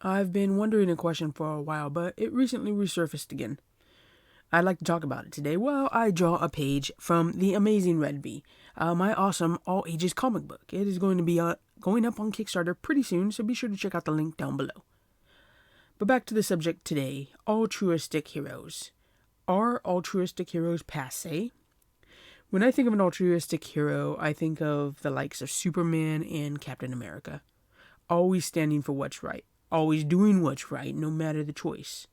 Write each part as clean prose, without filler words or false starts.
I've been wondering a question for a while, but it recently resurfaced again. I'd like to talk about it today while I draw a page from The Amazing Red Bee, my awesome all ages comic book. It is going to be going up on Kickstarter pretty soon, so be sure to check out the link down below. But back to the subject today, altruistic heroes. Are altruistic heroes passé? When I think of an altruistic hero, I think of the likes of Superman and Captain America. Always standing for what's right, always doing what's right, no matter the choice.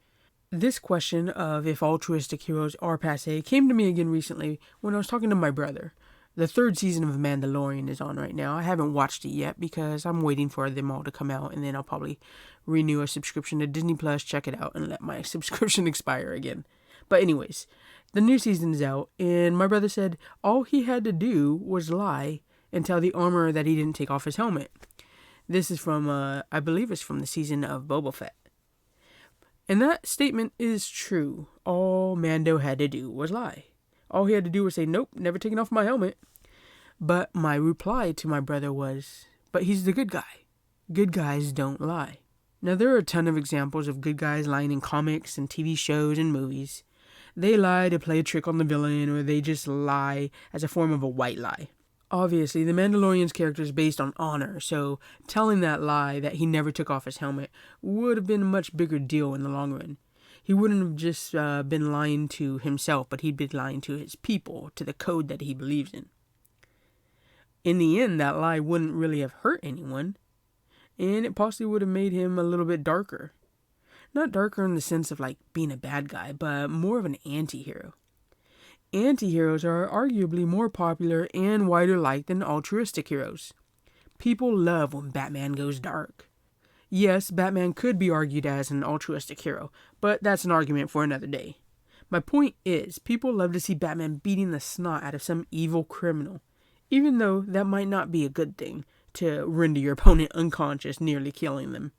This question of if altruistic heroes are passé came to me again recently when I was talking to my brother. The third season of Mandalorian is on right now. I haven't watched it yet because I'm waiting for them all to come out, and then I'll probably renew a subscription to Disney Plus, check it out, and let my subscription expire again. But anyways, the new season's out, and my brother said all he had to do was lie and tell the armorer that he didn't take off his helmet. This is from, I believe it's from the season of Boba Fett. And that statement is true. All Mando had to do was lie. All he had to do was say, nope, never taking off my helmet. But my reply to my brother was, but he's the good guy. Good guys don't lie. Now, there are a ton of examples of good guys lying in comics and TV shows and movies. They lie to play a trick on the villain, or they just lie as a form of a white lie. Obviously, the Mandalorian's character is based on honor, so telling that lie that he never took off his helmet would have been a much bigger deal in the long run. He wouldn't have just been lying to himself, but he'd be lying to his people, to the code that he believes in. In the end, that lie wouldn't really have hurt anyone, and it possibly would have made him a little bit darker. Not darker in the sense of like being a bad guy, but more of an anti-hero. Anti-heroes are arguably more popular and wider liked than altruistic heroes. People love when Batman goes dark. Yes, Batman could be argued as an altruistic hero, but that's an argument for another day. My point is, people love to see Batman beating the snot out of some evil criminal, even though that might not be a good thing, to render your opponent unconscious, nearly killing them.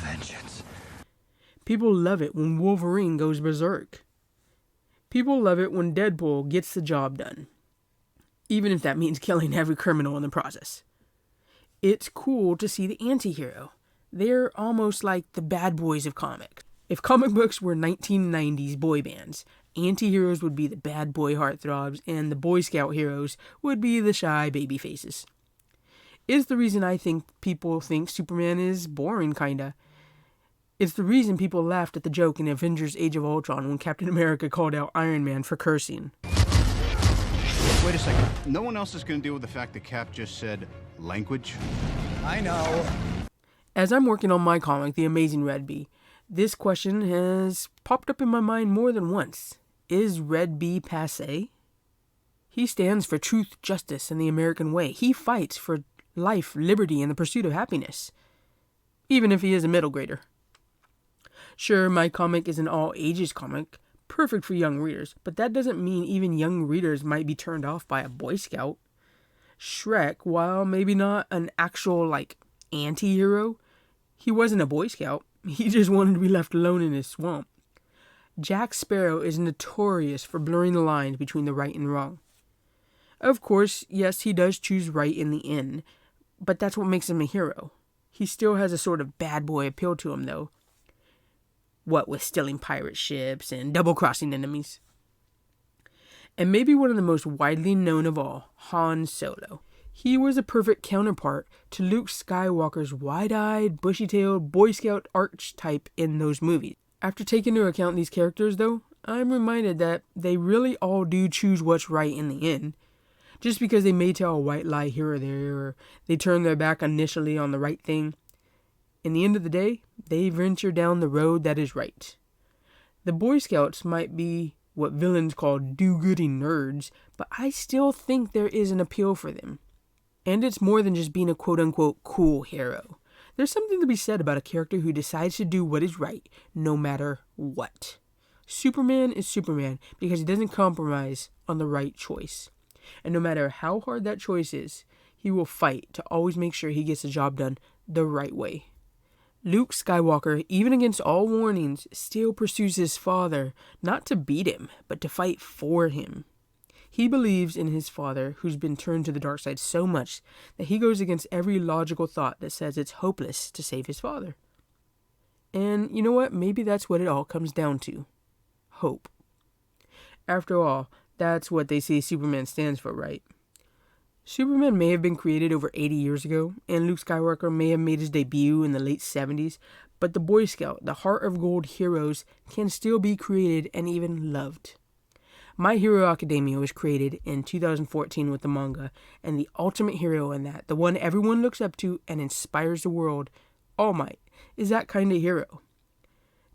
Vengeance. People love it when Wolverine goes berserk. People love it when Deadpool gets the job done, even if that means killing every criminal in the process. It's cool to see the anti-hero. They're almost like the bad boys of comics. If comic books were 1990s boy bands, anti-heroes would be the bad boy heartthrobs, and the Boy Scout heroes would be the shy baby faces. It's the reason I think people think Superman is boring, kinda. It's the reason people laughed at the joke in Avengers Age of Ultron when Captain America called out Iron Man for cursing. Wait a second. No one else is going to deal with the fact that Cap just said language? I know. As I'm working on my comic, The Amazing Red Bee, this question has popped up in my mind more than once. Is Red Bee passé? He stands for truth, justice, and the American way. He fights for life, liberty, and the pursuit of happiness, even if he is a middle grader. Sure, my comic is an all-ages comic, perfect for young readers, but that doesn't mean even young readers might be turned off by a Boy Scout. Shrek, while maybe not an actual, anti-hero, he wasn't a Boy Scout. He just wanted to be left alone in his swamp. Jack Sparrow is notorious for blurring the lines between the right and wrong. Of course, yes, he does choose right in the end, but that's what makes him a hero. He still has a sort of bad boy appeal to him, though. What with stealing pirate ships and double-crossing enemies. And maybe one of the most widely known of all, Han Solo. He was a perfect counterpart to Luke Skywalker's wide-eyed, bushy-tailed Boy Scout archetype in those movies. After taking into account these characters, though, I'm reminded that they really all do choose what's right in the end. Just because they may tell a white lie here or there, or they turn their back initially on the right thing, in the end of the day, they venture down the road that is right. The Boy Scouts might be what villains call do-gooding nerds, but I still think there is an appeal for them. And it's more than just being a quote-unquote cool hero. There's something to be said about a character who decides to do what is right, no matter what. Superman is Superman because he doesn't compromise on the right choice. And no matter how hard that choice is, he will fight to always make sure he gets the job done the right way. Luke Skywalker, even against all warnings, still pursues his father, not to beat him, but to fight for him. He believes in his father, who's been turned to the dark side so much that he goes against every logical thought that says it's hopeless to save his father. And you know what? Maybe that's what it all comes down to. Hope. After all, that's what they say Superman stands for, right? Superman may have been created over 80 years ago, and Luke Skywalker may have made his debut in the late 70s, but the Boy Scout, the Heart of Gold heroes, can still be created and even loved. My Hero Academia was created in 2014 with the manga, and the ultimate hero in that, the one everyone looks up to and inspires the world, All Might, is that kind of hero.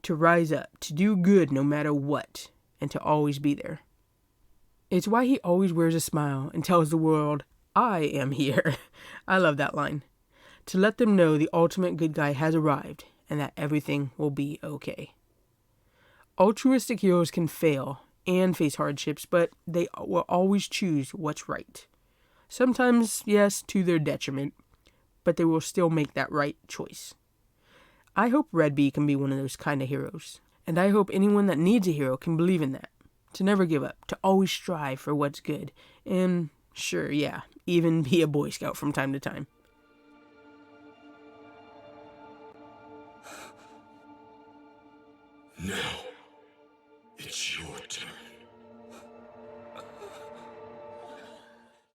To rise up, to do good no matter what, and to always be there. It's why he always wears a smile and tells the world, I am here. I love that line. To let them know the ultimate good guy has arrived and that everything will be okay. Altruistic heroes can fail and face hardships, but they will always choose what's right. Sometimes, yes, to their detriment, but they will still make that right choice. I hope Red Bee can be one of those kind of heroes, and I hope anyone that needs a hero can believe in that. To never give up, to always strive for what's good, and sure, yeah, even be a Boy Scout from time to time. Now, it's your turn.